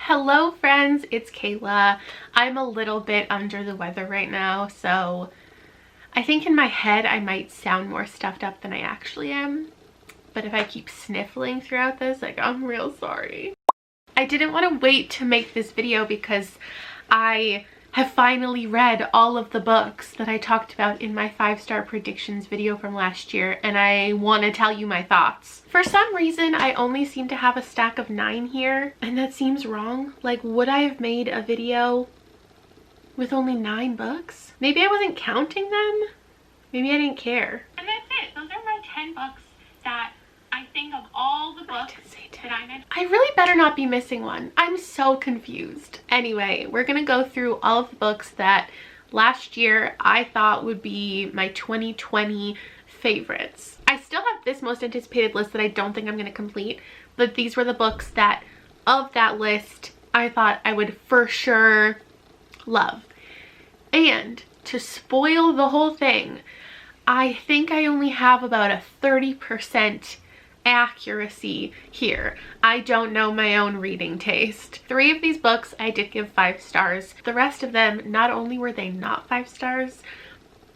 Hello friends, it's Kayla. I'm a little bit under the weather right now, so I think in my head I might sound more stuffed up than I actually am. But if I keep sniffling throughout this, like, I'm real sorry. I didn't want to wait to make this video because I have finally read all of the books that I talked about in my 5-star predictions video from last year, and I want to tell you my thoughts. For some reason, I only seem to have a stack of 9 here, and that seems wrong. Like, would I have made a video with only 9 books? Maybe I wasn't counting them. Maybe I didn't care. And that's it. Those are my 10 books that I think of all the books that I mentioned. I really better not be missing one. I'm so confused. Anyway, we're gonna go through all of the books that last year I thought would be my 2020 favorites. I still have this most anticipated list that I don't think I'm gonna complete, but these were the books that, of that list, I thought I would for sure love. And to spoil the whole thing, I think I only have about a 30% accuracy here. I don't know my own reading taste. 3 of these books I did give 5 stars. The rest of them, not only were they not 5 stars,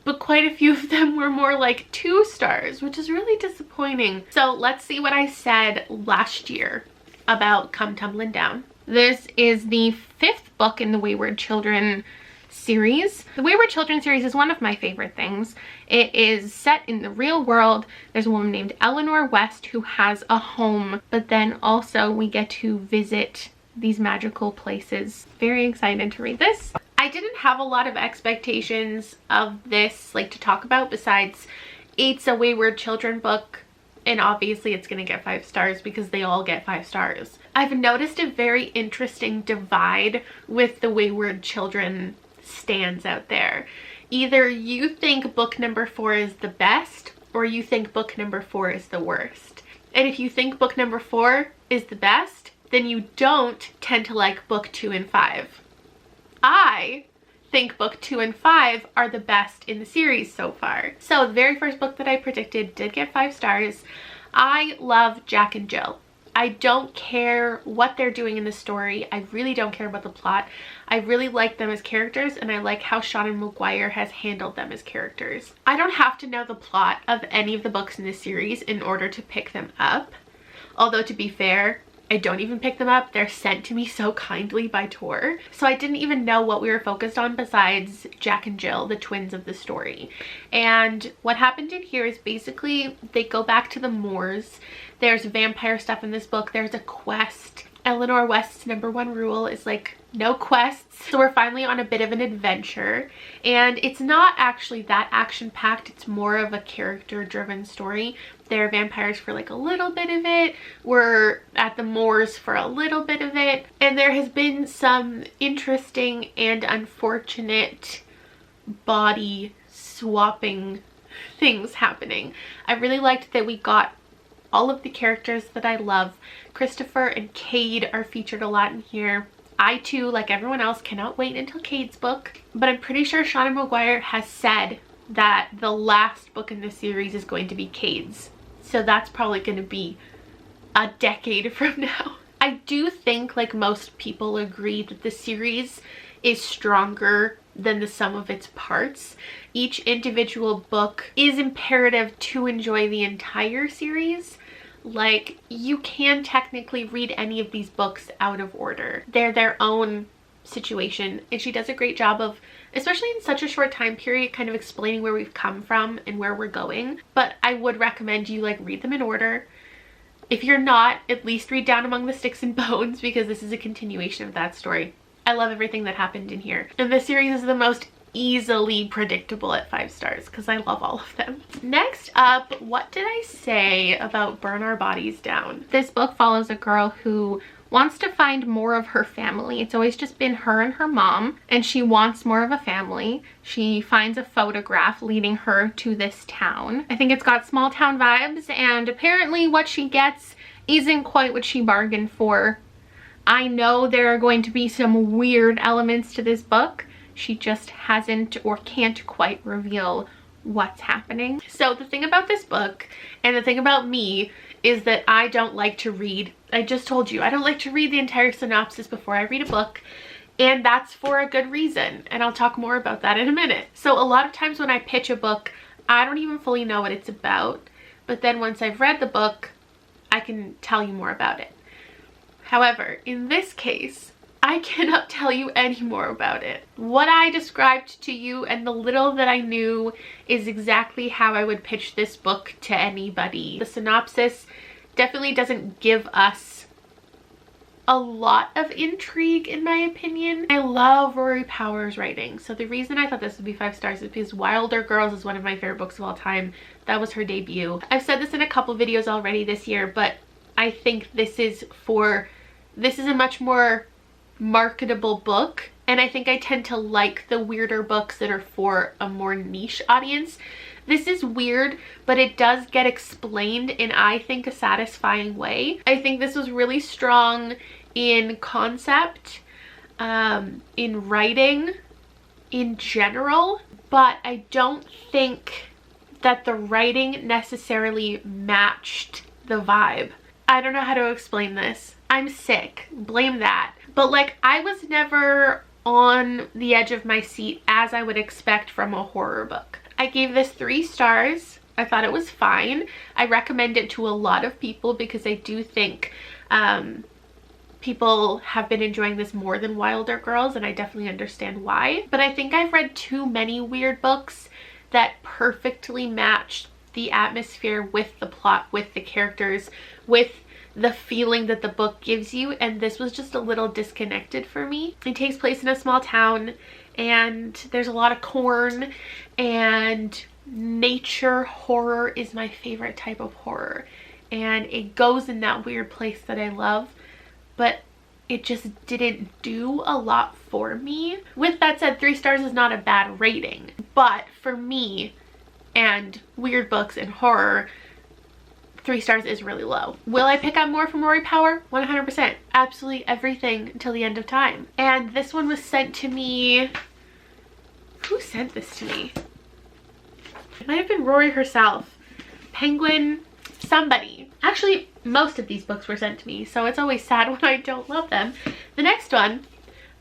but quite a few of them were more like 2 stars, which is really disappointing. So let's see what I said last year about Come Tumbling Down. This is the 5th book in the Wayward Children series. The Wayward Children series is one of my favorite things. It is set in the real world. There's a woman named Eleanor West who has a home, but then also we get to visit these magical places. Very excited to read this. I didn't have a lot of expectations of this, like, to talk about, besides it's a Wayward Children book and obviously it's gonna get 5 stars because they all get 5 stars. I've noticed a very interesting divide with the Wayward Children stands out there. Either you think book number 4 is the best, or you think book number 4 is the worst. And if you think book number 4 is the best, then you don't tend to like book 2 and 5. I think book 2 and 5 are the best in the series so far. So the very first book that I predicted did get 5 stars. I love Jack and Jill. I don't care what they're doing in the story. I really don't care about the plot. I really like them as characters, and I like how Seanan McGuire has handled them as characters. I don't have to know the plot of any of the books in this series in order to pick them up. Although, to be fair, I don't even pick them up. They're sent to me so kindly by Tor. So I didn't even know what we were focused on besides Jack and Jill, the twins of the story. And what happened in here is basically they go back to the moors. There's vampire stuff in this book. There's a quest. Eleanor West's #1 rule is, like, no quests. So we're finally on a bit of an adventure. And it's not actually that action-packed. It's more of a character-driven story. They're vampires for like a little bit of it. We're at the moors for a little bit of it. And there has been some interesting and unfortunate body swapping things happening. I really liked that we got all of the characters that I love. Christopher and Cade are featured a lot in here. I too, like everyone else, cannot wait until Cade's book. But I'm pretty sure Seanan McGuire has said that the last book in the series is going to be Cade's. So that's probably going to be a decade from now. I do think, like most people, agree that the series is stronger than the sum of its parts. Each individual book is imperative to enjoy the entire series. Like, you can technically read any of these books out of order. They're their own situation, and she does a great job of, especially in such a short time period, kind of explaining where we've come from and where we're going. But I would recommend you, like, read them in order. If you're not, at least read Down Among the Sticks and Bones, because this is a continuation of that story. I love everything that happened in here. And this series is the most easily predictable at 5 stars because I love all of them. Next up, what did I say about Burn Our Bodies Down? This book follows a girl who wants to find more of her family. It's always just been her and her mom, and she wants more of a family. She finds a photograph leading her to this town. I think it's got small town vibes, and apparently what she gets isn't quite what she bargained for. I know there are going to be some weird elements to this book. She just hasn't or can't quite reveal what's happening. So the thing about this book, and the thing about me, is that I don't like to read. I just told you, I don't like to read the entire synopsis before I read a book. And that's for a good reason. And I'll talk more about that in a minute. So a lot of times when I pitch a book, I don't even fully know what it's about. But then once I've read the book, I can tell you more about it. However, in this case, I cannot tell you any more about it. What I described to you and the little that I knew is exactly how I would pitch this book to anybody. The synopsis definitely doesn't give us a lot of intrigue, in my opinion. I love Rory Power's writing. So the reason I thought this would be 5 stars is because Wilder Girls is one of my favorite books of all time. That was her debut. I've said this in a couple videos already this year, but I think this is a much more marketable book, and I think I tend to like the weirder books that are for a more niche audience. This is weird, but it does get explained in, I think, a satisfying way. I think this was really strong in concept, in writing in general, but I don't think that the writing necessarily matched the vibe. I don't know how to explain this. I'm sick, blame that. But like, I was never on the edge of my seat as I would expect from a horror book. I gave this 3 stars. I thought it was fine. I recommend it to a lot of people because I do think people have been enjoying this more than Wilder Girls, and I definitely understand why. But I think I've read too many weird books that perfectly match the atmosphere with the plot, with the characters, with the feeling that the book gives you, and this was just a little disconnected for me. It takes place in a small town, and there's a lot of corn, and nature horror is my favorite type of horror, and it goes in that weird place that I love, but it just didn't do a lot for me. With that said, 3 stars is not a bad rating, but for me and weird books and horror, 3 stars is really low. Will I pick up more from Rory Power? 100%. Absolutely everything until the end of time. And this one was sent to me. Who sent this to me? It might have been Rory herself. Penguin, somebody. Actually, most of these books were sent to me, so it's always sad when I don't love them. The next one,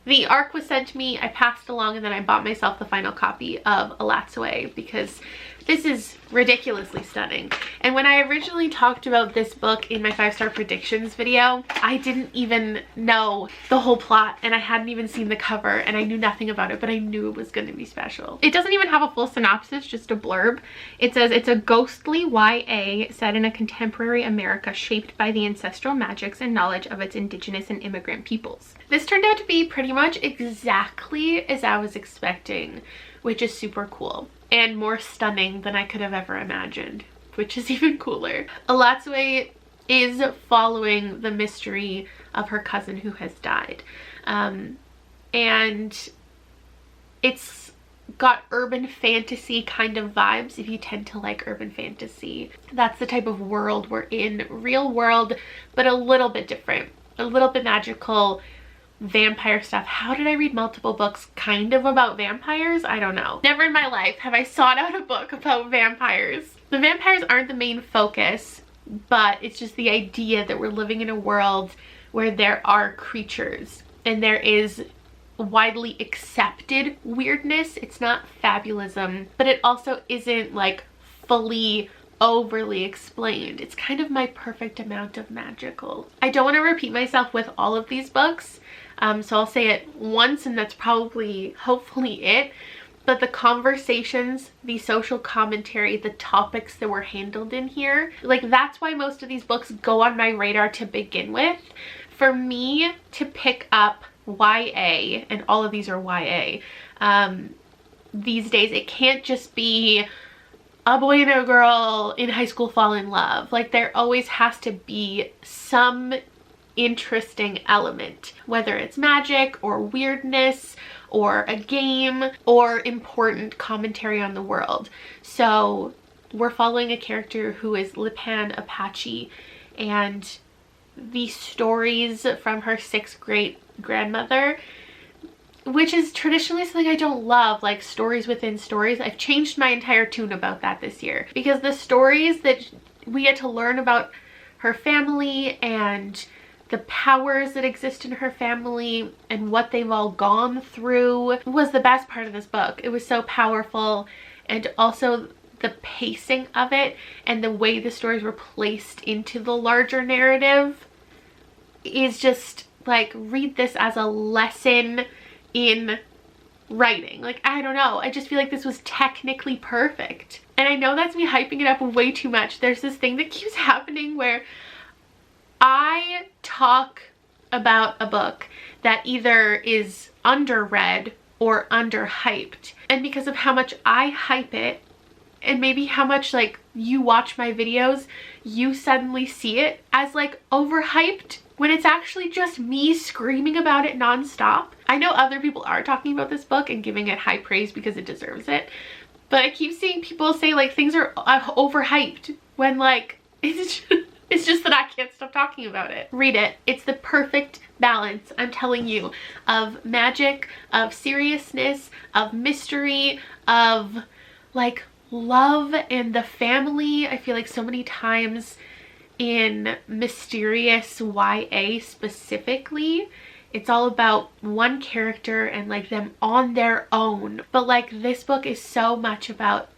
the ARC was sent to me. I passed along, and then I bought myself the final copy of Alatsaway because this is ridiculously stunning. And when I originally talked about this book in my 5-star predictions video, I didn't even know the whole plot, and I hadn't even seen the cover, and I knew nothing about it, but I knew it was going to be special. It doesn't even have a full synopsis, just a blurb. It says it's a ghostly YA set in a contemporary America shaped by the ancestral magics and knowledge of its indigenous and immigrant peoples. This turned out to be pretty much exactly as I was expecting, which is super cool and more stunning than I could have ever imagined, which is even cooler. Alatsaway is following the mystery of her cousin who has died, and it's got urban fantasy kind of vibes if you tend to like urban fantasy. That's the type of world we're in, real world, but a little bit different, a little bit magical, vampire stuff. How did I read multiple books kind of about vampires? I don't know. Never in my life have I sought out a book about vampires. The vampires aren't the main focus, but it's just the idea that we're living in a world where there are creatures and there is widely accepted weirdness. It's not fabulism, but it also isn't like fully overly explained. It's kind of my perfect amount of magical. I don't want to repeat myself with all of these books, so I'll say it once and that's probably hopefully it. But the conversations, the social commentary, the topics that were handled in here, like that's why most of these books go on my radar to begin with. For me to pick up YA, and all of these are YA, these days it can't just be a boy and a girl in high school fall in love. Like there always has to be some interesting element, whether it's magic or weirdness or a game or important commentary on the world. So we're following a character who is Lipan Apache, and the stories from her 6th great grandmother, which is traditionally something I don't love, like stories within stories. I've changed my entire tune about that this year, because the stories that we get to learn about her family and the powers that exist in her family and what they've all gone through was the best part of this book. It was so powerful, and also the pacing of it and the way the stories were placed into the larger narrative is just like, read this as a lesson in writing. Like, I don't know, I just feel like this was technically perfect. And I know that's me hyping it up way too much. There's this thing that keeps happening where I talk about a book that either is underread or underhyped, and because of how much I hype it and maybe how much like you watch my videos, you suddenly see it as like overhyped when it's actually just me screaming about it nonstop. I know other people are talking about this book and giving it high praise because it deserves it, but I keep seeing people say like things are overhyped when like it's just that I can't stop talking about it. Read it. It's the perfect balance, I'm telling you, of magic, of seriousness, of mystery, of like love and the family. I feel like so many times in mysterious YA specifically, it's all about one character and like them on their own. But like this book is so much about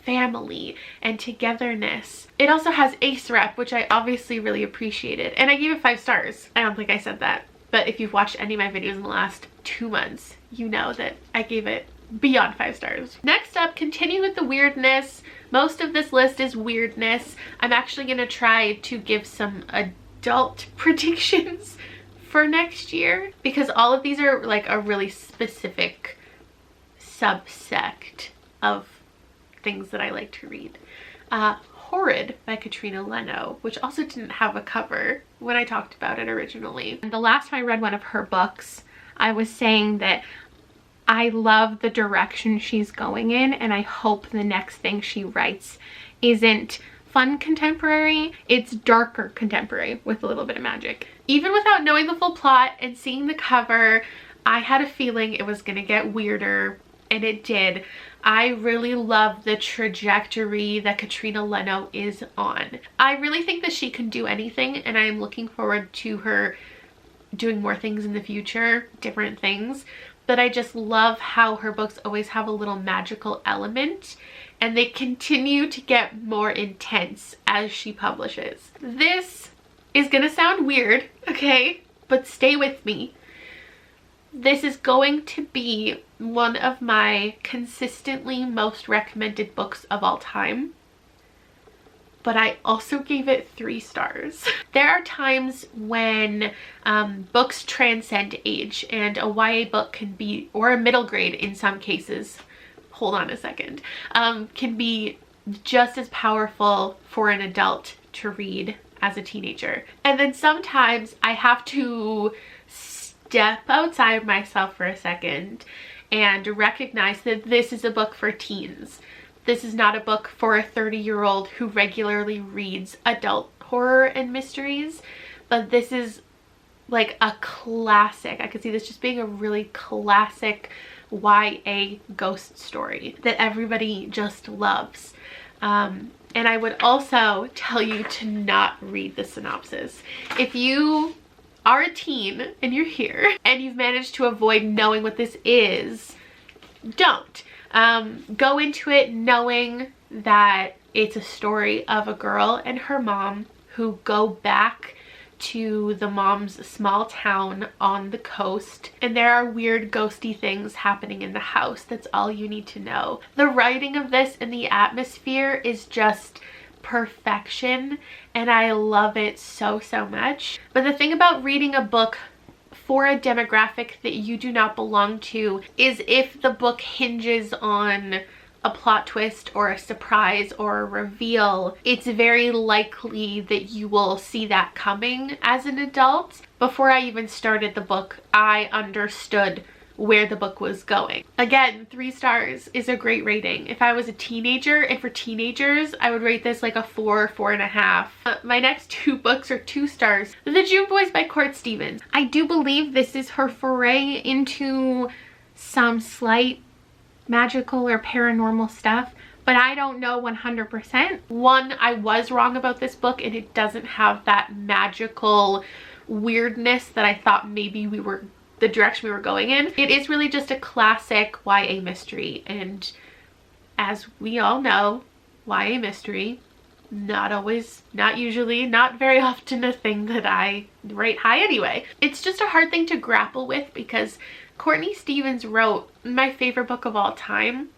family and togetherness. It also has Ace Rep, which I obviously really appreciated, and I gave it 5 stars. I don't think I said that, but if you've watched any of my videos in the last 2 months, you know that I gave it beyond 5 stars. Next up, continue with the weirdness. Most of this list is weirdness. I'm actually gonna try to give some adult predictions for next year because all of these are like a really specific subsect of things that I like to read. Horrified by Katrina Leno, which also didn't have a cover when I talked about it originally. And the last time I read one of her books, I was saying that I love the direction she's going in, and I hope the next thing she writes isn't fun contemporary, it's darker contemporary with a little bit of magic. Even without knowing the full plot and seeing the cover, I had a feeling it was gonna get weirder, and it did. I really love the trajectory that Katrina Leno is on. I really think that she can do anything, and I am looking forward to her doing more things in the future, different things. But I just love how her books always have a little magical element, and they continue to get more intense as she publishes. This is gonna sound weird, okay? But stay with me. This is going to be one of my consistently most recommended books of all time, but I also gave it 3 stars. There are times when books transcend age, and a YA book can be, or a middle grade in some cases, hold on a second, can be just as powerful for an adult to read as a teenager. And then sometimes I have to step outside myself for a second and recognize that this is a book for teens. This is not a book for a 30-year-old who regularly reads adult horror and mysteries, but this is like a classic. I could see this just being a really classic YA ghost story that everybody just loves. And I would also tell you to not read the synopsis. If you are a teen and you're here and you've managed to avoid knowing what this is, don't. Go into it knowing that it's a story of a girl and her mom who go back to the mom's small town on the coast, and there are weird ghosty things happening in the house. That's all you need to know. The writing of this and the atmosphere is just perfection, and I love it so much. But the thing about reading a book for a demographic that you do not belong to is if the book hinges on a plot twist or a surprise or a reveal, it's very likely that you will see that coming as an adult. Before I even started the book, I understood where the book was going. Again, 3 stars is a great rating. If I was a teenager, and for teenagers, I would rate this like a 4, 4.5. My next 2 books are 2 stars. The June Boys by Court Stevens. I do believe this is her foray into some slight magical or paranormal stuff, but I don't know 100%. One, I was wrong about this book and it doesn't have that magical weirdness that I thought maybe the direction we were going in. It is really just a classic YA mystery, and as we all know, YA mystery, not usually, not very often a thing that I rate high anyway. It's just a hard thing to grapple with because Courtney Stevens wrote my favorite book of all time,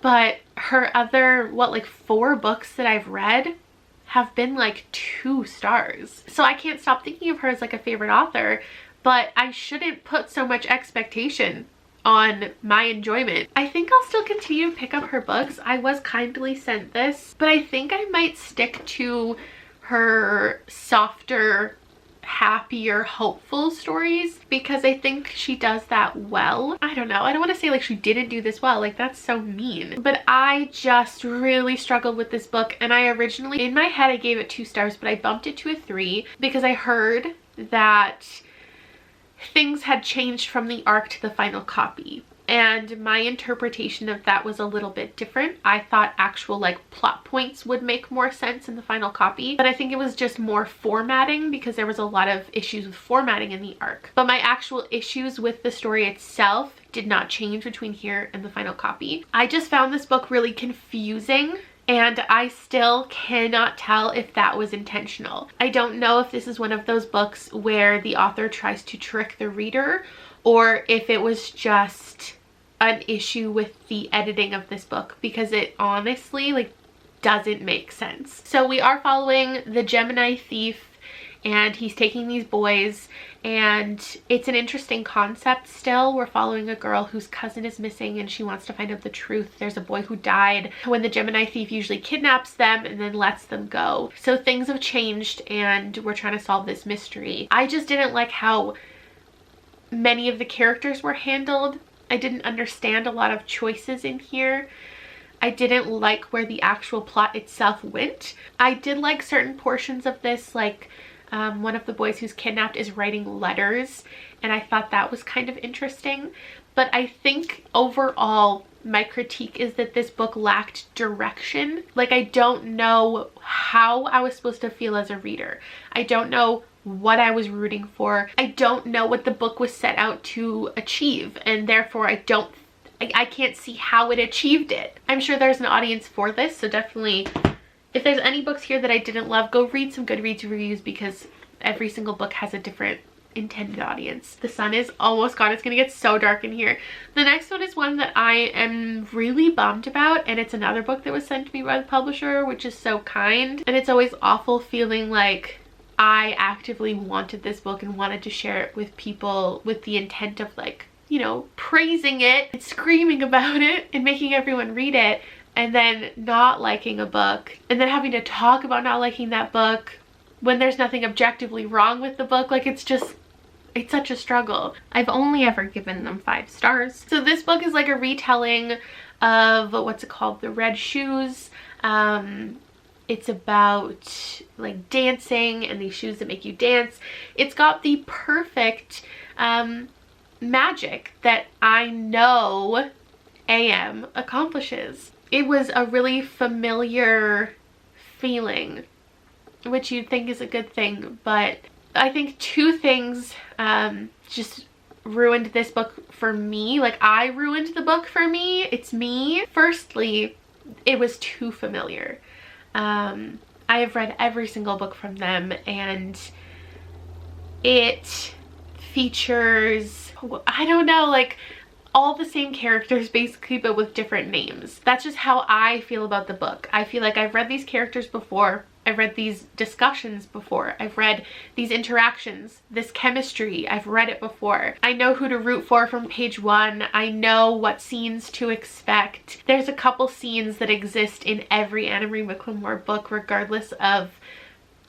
but her other, like 4 books that I've read have been like 2 stars. So I can't stop thinking of her as like a favorite author, but I shouldn't put so much expectation on my enjoyment. I think I'll still continue to pick up her books. I was kindly sent this, but I think I might stick to her softer, happier, hopeful stories because I think she does that well. I don't know. I don't want to say like she didn't do this well. Like that's so mean. But I just really struggled with this book, and I originally, in my head, I gave it 2 stars, but I bumped it to a 3 because I heard that things had changed from the arc to the final copy. And my interpretation of that was a little bit different. I thought actual like plot points would make more sense in the final copy, but I think it was just more formatting because there was a lot of issues with formatting in the arc. But my actual issues with the story itself did not change between here and the final copy. I just found this book really confusing, and I still cannot tell if that was intentional. I don't know if this is one of those books where the author tries to trick the reader or if it was just an issue with the editing of this book, because it honestly like doesn't make sense. So we are following the Gemini thief, and he's taking these boys, and it's an interesting concept still. We're following a girl whose cousin is missing and she wants to find out the truth. There's a boy who died when the Gemini thief usually kidnaps them and then lets them go. So things have changed and we're trying to solve this mystery. I just didn't like how many of the characters were handled. I didn't understand a lot of choices in here. I didn't like where the actual plot itself went. I did like certain portions of this, like one of the boys who's kidnapped is writing letters, and I thought that was kind of interesting. But I think overall my critique is that this book lacked direction. Like, I don't know how I was supposed to feel as a reader. I don't know what I was rooting for. I don't know what the book was set out to achieve, and therefore I can't see how it achieved it. I'm sure there's an audience for this, so definitely if there's any books here that I didn't love, go read some Goodreads reviews because every single book has a different intended audience. The sun is almost gone. It's gonna get so dark in here. The next one is one that I am really bummed about, and it's another book that was sent to me by the publisher, which is so kind. And it's always awful feeling like I actively wanted this book and wanted to share it with people with the intent of, like, you know, praising it and screaming about it and making everyone read it, and then not liking a book and then having to talk about not liking that book when there's nothing objectively wrong with the book. Like, it's such a struggle. I've only ever given them 5 stars. So this book is like a retelling of, what's it called, The Red Shoes. It's about like dancing and these shoes that make you dance. It's got the perfect magic that I know AM accomplishes. It was a really familiar feeling, which you'd think is a good thing, but I think 2 things just ruined this book for me. Like, I ruined the book for me. It's me. Firstly, it was too familiar. I have read every single book from them, and it features, I don't know, like all the same characters basically, but with different names. That's just how I feel about the book. I feel like I've read these characters before. I've read these discussions before. I've read these interactions, this chemistry. I've read it before. I know who to root for from page 1. I know what scenes to expect. There's a couple scenes that exist in every Anna Marie McLemore book, regardless of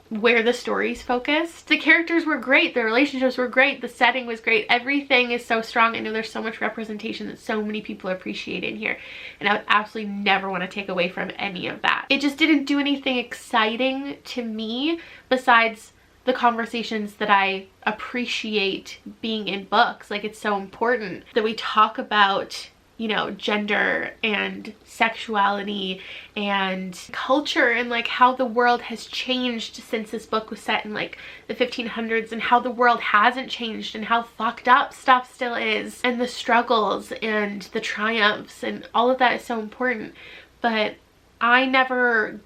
where the story's focused. The characters were great, the relationships were great, the setting was great, everything is so strong. I know there's so much representation that so many people appreciate in here, and I would absolutely never want to take away from any of that. It just didn't do anything exciting to me besides the conversations that I appreciate being in books. Like, it's so important that we talk about, you know, gender and sexuality and culture, and like how the world has changed since this book was set in like the 1500s, and how the world hasn't changed, and how fucked up stuff still is, and the struggles and the triumphs, and all of that is so important. But I never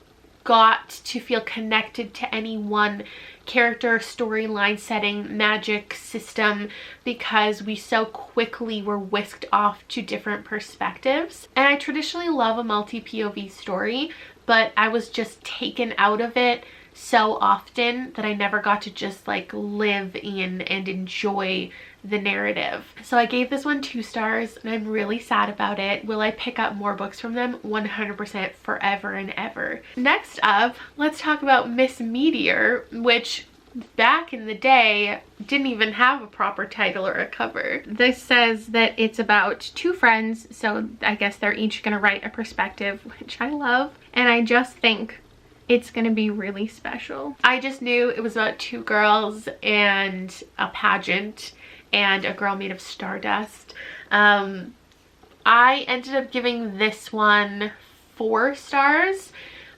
got to feel connected to any one character, storyline, setting, magic, system, because we so quickly were whisked off to different perspectives. And I traditionally love a multi-POV story, but I was just taken out of it so often that I never got to just like live in and enjoy the narrative. So I gave this one 2 stars, and I'm really sad about it. Will I pick up more books from them? 100%, forever and ever. Next up, let's talk about Miss Meteor, which back in the day didn't even have a proper title or a cover. This says that it's about 2 friends, so I guess they're each gonna write a perspective, which I love, and I just think it's gonna be really special. I just knew it was about 2 girls and a pageant and a girl made of stardust. I ended up giving this one 4 stars,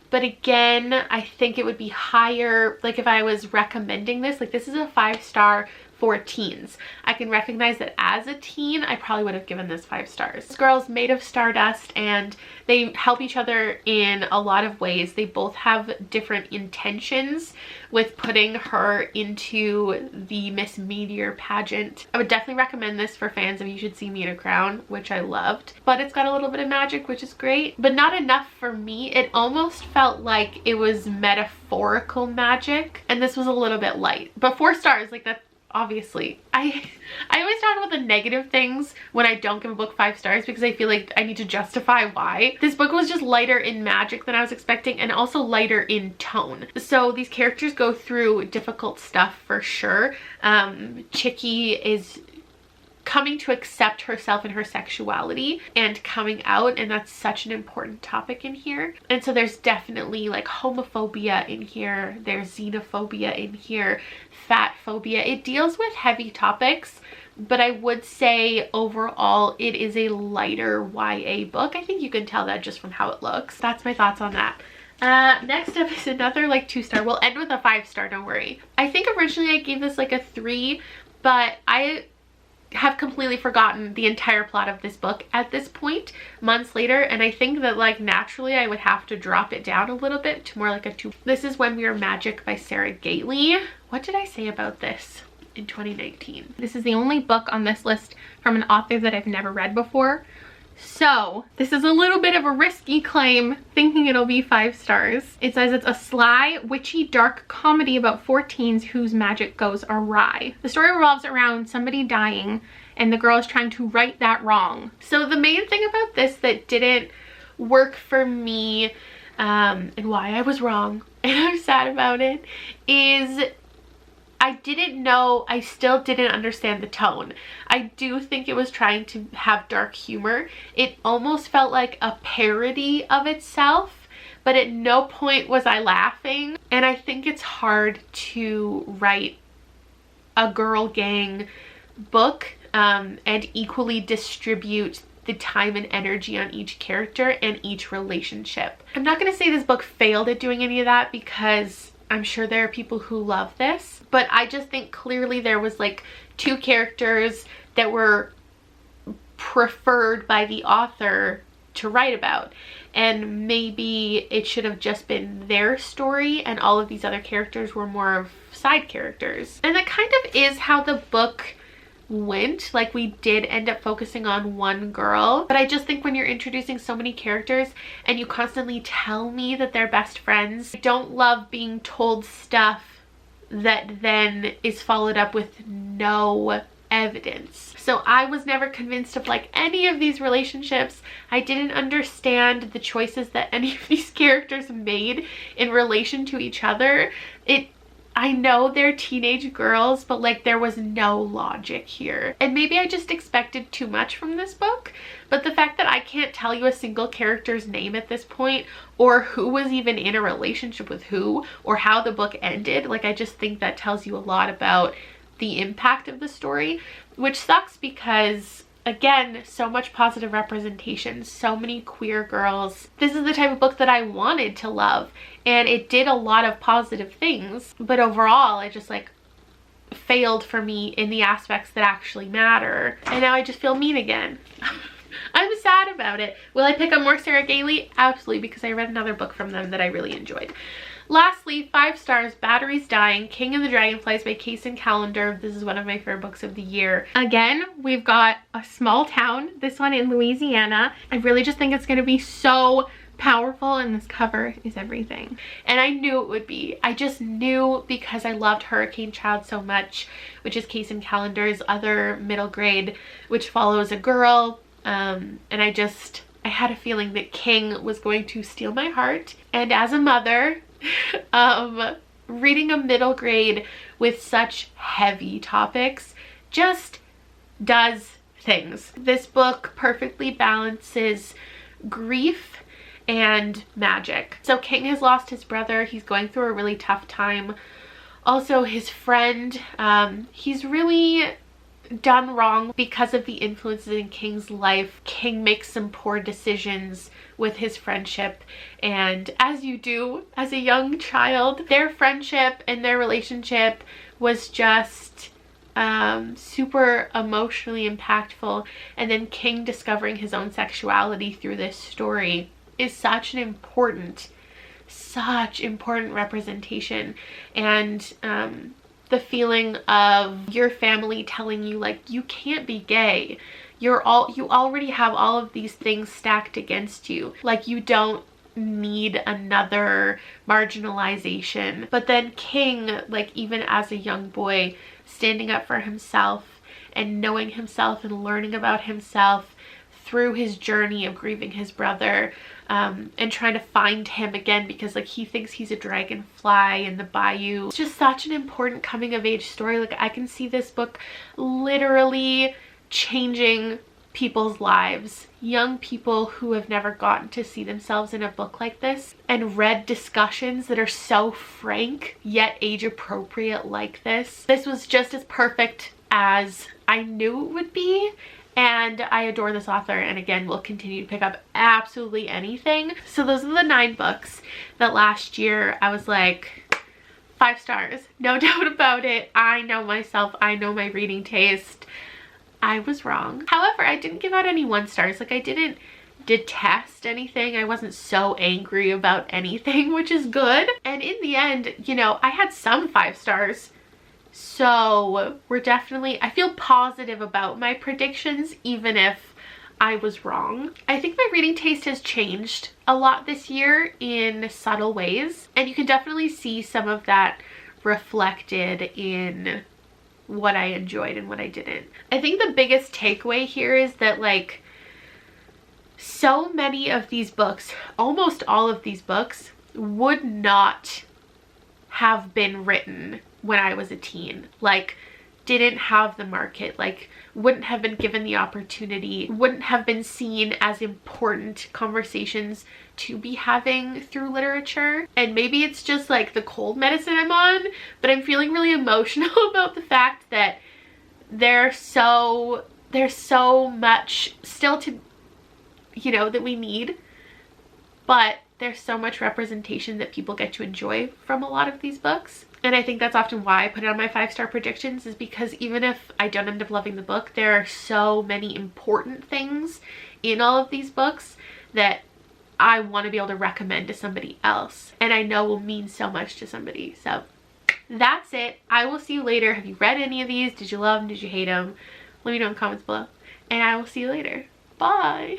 but again, I think it would be higher, like if I was recommending this, like this is a 5-star for teens. I can recognize that as a teen, I probably would have given this 5 stars. This girl's made of stardust, and they help each other in a lot of ways. They both have different intentions with putting her into the Miss Meteor pageant. I would definitely recommend this for fans of You Should See Me in a Crown, which I loved. But it's got a little bit of magic, which is great, but not enough for me. It almost felt like it was metaphorical magic, and this was a little bit light. But 4 stars, like that's obviously. I always talk about the negative things when I don't give a book 5 stars, because I feel like I need to justify why. This book was just lighter in magic than I was expecting, and also lighter in tone. So these characters go through difficult stuff for sure. Chicky is coming to accept herself and her sexuality and coming out, and that's such an important topic in here. And so there's definitely like homophobia in here, there's xenophobia in here, fat phobia. It deals with heavy topics, but I would say overall it is a lighter YA book. I think you can tell that just from how it looks. That's my thoughts on that. Next up is another like 2-star. We'll end with a 5-star, don't worry. I think originally I gave this like a 3, but I have completely forgotten the entire plot of this book at this point, months later, and I think that like naturally I would have to drop it down a little bit to more like a 2. This is When We Were Magic by Sarah Gately. What did I say about this in 2019? This is the only book on this list from an author that I've never read before. So this is a little bit of a risky claim, thinking it'll be 5 stars. It says it's a sly, witchy, dark comedy about 4 teens whose magic goes awry. The story revolves around somebody dying, and the girl is trying to right that wrong. So the main thing about this that didn't work for me, and why I was wrong and I'm sad about it, is I didn't know, I still didn't understand the tone. I do think it was trying to have dark humor. It almost felt like a parody of itself, but at no point was I laughing. And I think it's hard to write a girl gang book and equally distribute the time and energy on each character and each relationship. I'm not going to say this book failed at doing any of that, because I'm sure there are people who love this, but I just think clearly there was like 2 characters that were preferred by the author to write about, and maybe it should have just been their story and all of these other characters were more of side characters. And that kind of is how the book went. Like, we did end up focusing on one girl, but I just think when you're introducing so many characters and you constantly tell me that they're best friends, I don't love being told stuff that then is followed up with no evidence. So I was never convinced of like any of these relationships. I didn't understand the choices that any of these characters made in relation to each other. I know they're teenage girls, but like there was no logic here. And maybe I just expected too much from this book, but the fact that I can't tell you a single character's name at this point, or who was even in a relationship with who, or how the book ended, like I just think that tells you a lot about the impact of the story, which sucks because again, so much positive representation, so many queer girls. This is the type of book that I wanted to love, and it did a lot of positive things, but overall it just like failed for me in the aspects that actually matter, and now I just feel mean again. I'm sad about it. Will I pick up more Sarah Gailey? Absolutely, because I read another book from them that I really enjoyed. Lastly, 5 stars, Batteries Dying, King of the Dragonflies by Kacen Callender. This is one of my favorite books of the year. Again, we've got a small town, this one in Louisiana. I really just think it's going to be so powerful, and this cover is everything. And I knew it would be. I just knew, because I loved Hurricane Child so much, which is Kacen Callender's other middle grade, which follows a girl. And I had a feeling that King was going to steal my heart. And as a mother, reading a middle grade with such heavy topics just does things. This book perfectly balances grief and magic. So King has lost his brother. He's going through a really tough time. Also, his friend, he's really done wrong because of the influences in King's life. King makes some poor decisions with his friendship, and as you do as a young child, their friendship and their relationship was just super emotionally impactful. And then King discovering his own sexuality through this story is such important representation. And the feeling of your family telling you like, you can't be gay, you already have all of these things stacked against you, like you don't need another marginalization. But then King, like even as a young boy, standing up for himself and knowing himself and learning about himself through his journey of grieving his brother, and trying to find him again, because like he thinks he's a dragonfly in the bayou. It's just such an important coming of age story. Like I can see this book literally changing people's lives, young people who have never gotten to see themselves in a book like this and read discussions that are so frank yet age appropriate like this. This was just as perfect as I knew it would be. And I adore this author, and again, will continue to pick up absolutely anything. So those are the 9 books that last year I was like, 5 stars, no doubt about it. I know myself, I know my reading taste. I was wrong. However, I didn't give out any 1 stars. Like I didn't detest anything. I wasn't so angry about anything, which is good. And in the end, you know, I had some 5 stars. So we're definitely, I feel positive about my predictions, even if I was wrong. I think my reading taste has changed a lot this year in subtle ways, and you can definitely see some of that reflected in what I enjoyed and what I didn't. I think the biggest takeaway here is that like so many of these books, almost all of these books, would not have been written when I was a teen. Like didn't have the market, like wouldn't have been given the opportunity, wouldn't have been seen as important conversations to be having through literature. And maybe it's just like the cold medicine I'm on, but I'm feeling really emotional about the fact that there's so much still to, you know, that we need, but there's so much representation that people get to enjoy from a lot of these books. And I think that's often why I put it on my 5-star predictions, is because even if I don't end up loving the book, there are so many important things in all of these books that I want to be able to recommend to somebody else, and I know will mean so much to somebody. So that's it. I will see you later. Have you read any of these? Did you love them? Did you hate them? Let me know in the comments below, and I will see you later. Bye.